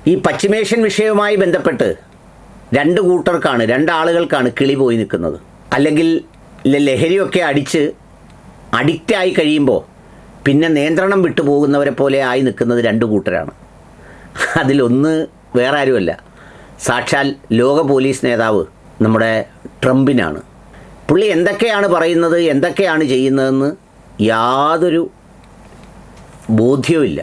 ഈ പശ്ചിമേഷ്യൻ വിഷയവുമായി ബന്ധപ്പെട്ട് രണ്ടാളുകൾക്കാണ് കിളി പോയി നിൽക്കുന്നത്. അല്ലെങ്കിൽ ലഹരിയൊക്കെ അഡിക്റ്റായി കഴിയുമ്പോൾ പിന്നെ നിയന്ത്രണം വിട്ടു പോകുന്നവരെ പോലെ ആയി നിൽക്കുന്നത് രണ്ട് കൂട്ടരാണ്. അതിലൊന്ന് വേറെ ആരുമല്ല, സാക്ഷാൽ ലോക പോലീസ് നേതാവ് നമ്മുടെ ട്രംപിനാണ്. പുള്ളി എന്തൊക്കെയാണ് പറയുന്നത്, എന്തൊക്കെയാണ് ചെയ്യുന്നതെന്ന് യാതൊരു ബോധ്യവുമില്ല.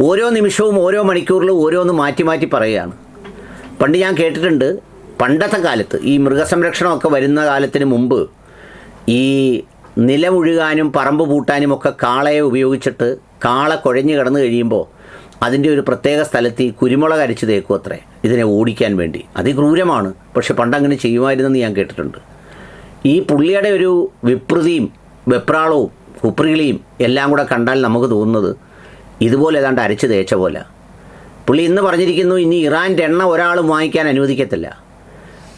ഓരോ നിമിഷവും ഓരോ മണിക്കൂറിലും ഓരോന്ന് മാറ്റി മാറ്റി പറയുകയാണ്. പണ്ട് ഞാൻ കേട്ടിട്ടുണ്ട്, പണ്ടത്തെ കാലത്ത് ഈ മൃഗസംരക്ഷണമൊക്കെ വരുന്ന കാലത്തിന് മുമ്പ് ഈ നിലമുഴുകാനും പറമ്പ് പൂട്ടാനുമൊക്കെ കാളയെ ഉപയോഗിച്ചിട്ട് കാള കുഴഞ്ഞു കിടന്നു കഴിയുമ്പോൾ അതിൻ്റെ ഒരു പ്രത്യേക സ്ഥലത്ത് ഈ കുരുമുളക് അരച്ച് തേക്കും അത്രേ ഇതിനെ ഓടിക്കാൻ വേണ്ടി. അതിക്രൂരമാണ്, പക്ഷെ പണ്ടങ്ങനെ ചെയ്യുമായിരുന്നെന്ന് ഞാൻ കേട്ടിട്ടുണ്ട്. ഈ പുള്ളിയുടെ ഒരു വിപ്രതിയും വെപ്രാളവും കുപ്രിളിയും എല്ലാം കൂടെ കണ്ടാൽ നമുക്ക് തോന്നുന്നത് ഇതുപോലെ ഏതാണ്ട് അരച്ച് തേച്ച പോലെ. പുള്ളി ഇന്ന് പറഞ്ഞിരിക്കുന്നു, ഇനി ഇറാൻ്റെ എണ്ണ ഒരാളും വാങ്ങിക്കാൻ അനുവദിക്കത്തില്ല.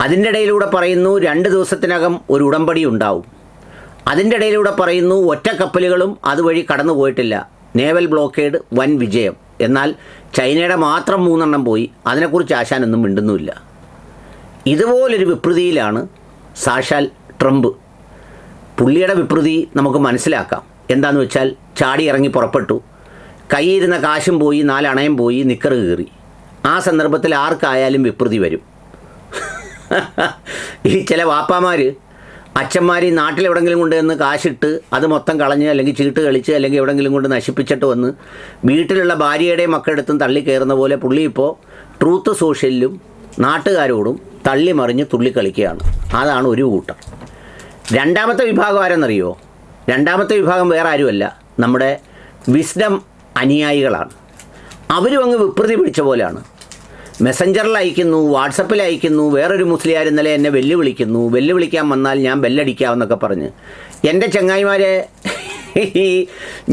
അതിൻ്റെ ഇടയിലൂടെ പറയുന്നു 2 ദിവസത്തിനകം ഒരു ഉടമ്പടി ഉണ്ടാവും. അതിൻ്റെ ഇടയിലൂടെ പറയുന്നു ഒറ്റ കപ്പലുകളും അതുവഴി കടന്നു പോയിട്ടില്ല, നേവൽ ബ്ലോക്കേഡ് വൻ വിജയം. എന്നാൽ ചൈനയുടെ മാത്രം 3 പോയി, അതിനെക്കുറിച്ച് ആശാനൊന്നും മിണ്ടുന്നുമില്ല. ഇതുപോലൊരു വിപ്രതിയിലാണ് സാക്ഷാൽ ട്രംപ്. പുള്ളിയുടെ വിപ്രതി നമുക്ക് മനസ്സിലാക്കാം. എന്താണെന്ന് വെച്ചാൽ ചാടി ഇറങ്ങി പുറപ്പെട്ടു, കയ്യിരുന്ന കാശും പോയി, 4 അണയും പോയി, നിക്കറ് കീറി. ആ സന്ദർഭത്തിൽ ആർക്കായാലും വിപ്രതി വരും. ഈ ചില വാപ്പാമാർ അച്ഛന്മാർ ഈ നാട്ടിലെവിടെങ്കിലും കൊണ്ടുവന്ന് കാശിട്ട് അത് മൊത്തം കളഞ്ഞ് അല്ലെങ്കിൽ ചീട്ട് കളിച്ച് അല്ലെങ്കിൽ എവിടെങ്കിലും കൊണ്ട് നശിപ്പിച്ചിട്ട് വന്ന് വീട്ടിലുള്ള ഭാര്യയുടെയും മക്കളുടെടുത്തും തള്ളി കയറുന്ന പോലെ പുള്ളി ഇപ്പോൾ ട്രൂത്ത് സോഷ്യലിലും നാട്ടുകാരോടും തള്ളി മറിഞ്ഞ് തുള്ളിക്കളിക്കുകയാണ്. അതാണ് ഒരു കൂട്ടം. രണ്ടാമത്തെ വിഭാഗം ആരെന്നറിയോ? രണ്ടാമത്തെ വിഭാഗം വേറെ ആരുമല്ല, നമ്മുടെ വിസ്ഡം അനുയായികളാണ്. അവരും അങ്ങ് വിപ്രതി പിടിച്ച പോലെയാണ്. മെസ്സഞ്ചറിൽ അയക്കുന്നു, വാട്സപ്പിൽ അയക്കുന്നു. വേറൊരു മുസ്ലിയാർ ഇന്നലെ എന്നെ വെല്ലുവിളിക്കാൻ വന്നാൽ ഞാൻ ബെല്ലടിക്കാമെന്നൊക്കെ പറഞ്ഞ്. എൻ്റെ ചങ്ങായിമാരെ, ഈ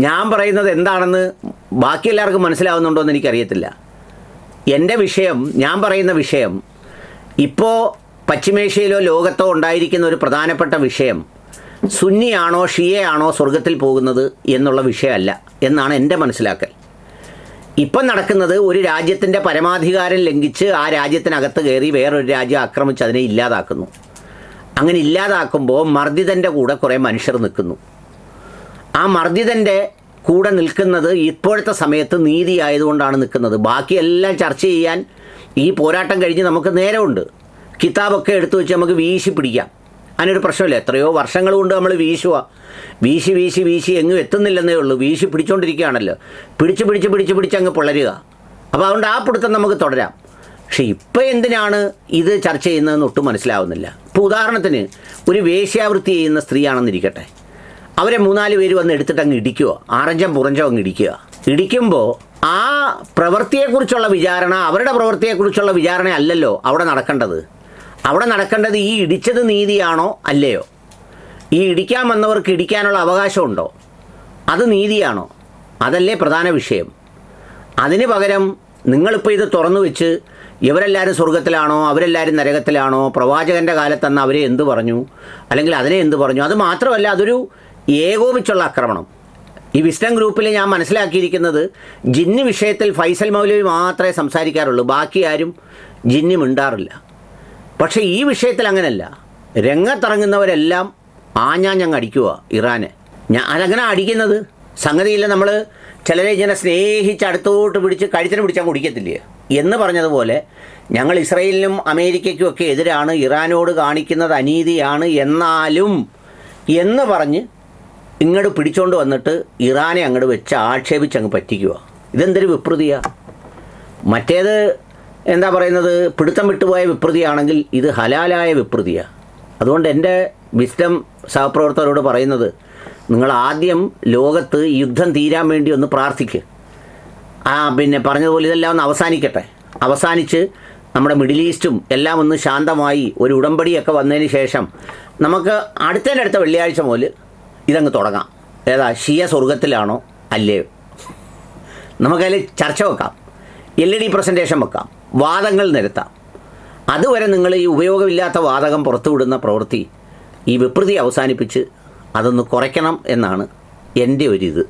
ഞാൻ പറയുന്നത് എന്താണെന്ന് ബാക്കി എല്ലാവർക്കും മനസ്സിലാവുന്നുണ്ടോ എന്ന് എനിക്കറിയത്തില്ല. എൻ്റെ വിഷയം, ഞാൻ പറയുന്ന വിഷയം, ഇപ്പോൾ പശ്ചിമേഷ്യയിലോ ലോകത്തോ ഉണ്ടായിരിക്കുന്ന ഒരു പ്രധാനപ്പെട്ട വിഷയം സുന്നിയാണോ ഷിയയാണോ സ്വർഗത്തിൽ പോകുന്നത് എന്നുള്ള വിഷയമല്ല എന്നാണ് എൻ്റെ മനസ്സിലാക്കൽ. ഇപ്പം നടക്കുന്നത് ഒരു രാജ്യത്തിൻ്റെ പരമാധികാരം ലംഘിച്ച് ആ രാജ്യത്തിനകത്ത് കയറി വേറൊരു രാജ്യം ആക്രമിച്ച് അതിനെ ഇല്ലാതാക്കുന്നു. അങ്ങനെ ഇല്ലാതാക്കുമ്പോൾ മർദ്ദിതൻ്റെ കൂടെ കുറേ മനുഷ്യർ നിൽക്കുന്നു. ആ മർദ്ദിതൻ്റെ കൂടെ നിൽക്കുന്നത് ഇപ്പോഴത്തെ സമയത്ത് നീതി ആയതുകൊണ്ടാണ് നിൽക്കുന്നത്. ബാക്കിയെല്ലാം ചർച്ച ചെയ്യാൻ ഈ പോരാട്ടം കഴിഞ്ഞ് നമുക്ക് നേരമുണ്ട്. കിതാബൊക്കെ എടുത്തു വെച്ച് നമുക്ക് വീശി പിടിക്കാം, അതിനൊരു പ്രശ്നമില്ല. എത്രയോ വർഷങ്ങൾ കൊണ്ട് നമ്മൾ വീശി എങ്ങും എത്തുന്നില്ലെന്നേ ഉള്ളൂ. വീശി പിടിച്ചുകൊണ്ടിരിക്കുകയാണല്ലോ, പിടിച്ച് അങ്ങ് പൊളരുക. അപ്പോൾ അതുകൊണ്ട് ആ പിടുത്തം നമുക്ക് തുടരാം. പക്ഷേ ഇപ്പോൾ എന്തിനാണ് ഇത് ചർച്ച ചെയ്യുന്നതെന്ന് ഒട്ടും മനസ്സിലാവുന്നില്ല. ഇപ്പോൾ ഉദാഹരണത്തിന് ഒരു വേശ്യാവൃത്തി ചെയ്യുന്ന സ്ത്രീയാണെന്നിരിക്കട്ടെ, അവരെ 3-4 പേര് വന്ന് എടുത്തിട്ട് അങ്ങ് ഇടിക്കുക, ആറഞ്ചം പുറഞ്ചം അങ്ങ് ഇടിക്കുമ്പോൾ ആ പ്രവൃത്തിയെക്കുറിച്ചുള്ള വിചാരണ, അവരുടെ പ്രവൃത്തിയെക്കുറിച്ചുള്ള വിചാരണ അല്ലല്ലോ അവിടെ നടക്കേണ്ടത്. അവിടെ നടക്കേണ്ടത് ഈ ഇടിച്ചത് നീതിയാണോ അല്ലയോ, ഈ ഇടിക്കാൻ വന്നവർക്ക് ഇടിക്കാനുള്ള അവകാശമുണ്ടോ, അത് നീതിയാണോ, അതല്ലേ പ്രധാന വിഷയം. അതിന് പകരം നിങ്ങളിപ്പോൾ ഇത് തുറന്നു വെച്ച് ഇവരെല്ലാവരും സ്വർഗത്തിലാണോ അവരെല്ലാവരും നരകത്തിലാണോ, പ്രവാചകൻ്റെ കാലത്തന്ന് അവരെ എന്ത് പറഞ്ഞു അല്ലെങ്കിൽ അതിനെ എന്ത് പറഞ്ഞു, അത് മാത്രമല്ല അതൊരു ഏകോപിച്ചുള്ള ആക്രമണം. ഈ വിസ്ഡം ഗ്രൂപ്പിൽ ഞാൻ മനസ്സിലാക്കിയിരിക്കുന്നത് ജിന്ന് വിഷയത്തിൽ ഫൈസൽ മൗലവി മാത്രമേ സംസാരിക്കാറുള്ളൂ, ബാക്കി ആരും ജിന്ന് മിണ്ടാറില്ല. പക്ഷേ ഈ വിഷയത്തിൽ അങ്ങനെയല്ല. രംഗത്തിറങ്ങുന്നവരെല്ലാം ആഞ്ഞാഞ്ഞങ്ങ് അടിക്കുക ഇറാനെ. അതങ്ങനെ അടിക്കുന്നത് സംഗതിയില്ല. നമ്മൾ ചിലരെ ഇങ്ങനെ സ്നേഹിച്ച് അടുത്തോട്ട് പിടിച്ച് കഴുത്തിന് പിടിച്ചാൽ കുടിക്കത്തില്ലേ എന്ന് പറഞ്ഞതുപോലെ ഞങ്ങൾ ഇസ്രയേലിനും അമേരിക്കയ്ക്കും ഒക്കെ എതിരാണ്, ഇറാനോട് കാണിക്കുന്നത് അനീതിയാണ്, എന്നാലും എന്ന് പറഞ്ഞ് ഇങ്ങോട്ട് പിടിച്ചോണ്ട് വന്നിട്ട് ഇറാനെ അങ്ങോട്ട് വെച്ച് ആക്ഷേപിച്ചങ്ങ് പറ്റിക്കുക. ഇതെന്തൊരു വിപ്രതിയാണ്. മറ്റേത് എന്താ പറയുന്നത്, പിടുത്തം വിട്ടുപോയ വിപ്രതിയാണെങ്കിൽ ഇത് ഹലാലായ വിപ്രതിയാണ്. അതുകൊണ്ട് എൻ്റെ വിസ്ഡം സഹപ്രവർത്തകരോട് പറയുന്നത്, നിങ്ങൾ ആദ്യം ലോകത്ത് യുദ്ധം തീരാൻ വേണ്ടി ഒന്ന് പ്രാർത്ഥിക്കുക. പിന്നെ പറഞ്ഞതുപോലെ ഇതെല്ലാം ഒന്ന് അവസാനിക്കട്ടെ. അവസാനിച്ച് നമ്മുടെ മിഡിൽ ഈസ്റ്റും എല്ലാം ഒന്ന് ശാന്തമായി ഒരു ഉടമ്പടിയൊക്കെ വന്നതിന് ശേഷം നമുക്ക് അടുത്ത വെള്ളിയാഴ്ച മുതൽ ഇതങ്ങ് തുടങ്ങാം. ഏതാ ഷിയ സ്വർഗത്തിലാണോ അല്ലയോ, നമുക്കതിൽ ചർച്ച വെക്കാം, LED പ്രസൻറ്റേഷൻ വെക്കാം, വാദങ്ങൾ നിരത്താം. അതുവരെ നിങ്ങൾ ഈ ഉപയോഗമില്ലാത്ത വാതകം പുറത്തുവിടുന്ന പ്രവൃത്തി, ഈ വിപ്രതി അവസാനിപ്പിച്ച് അതൊന്ന് കുറയ്ക്കണം എന്നാണ് എൻ്റെ ഒരിത്.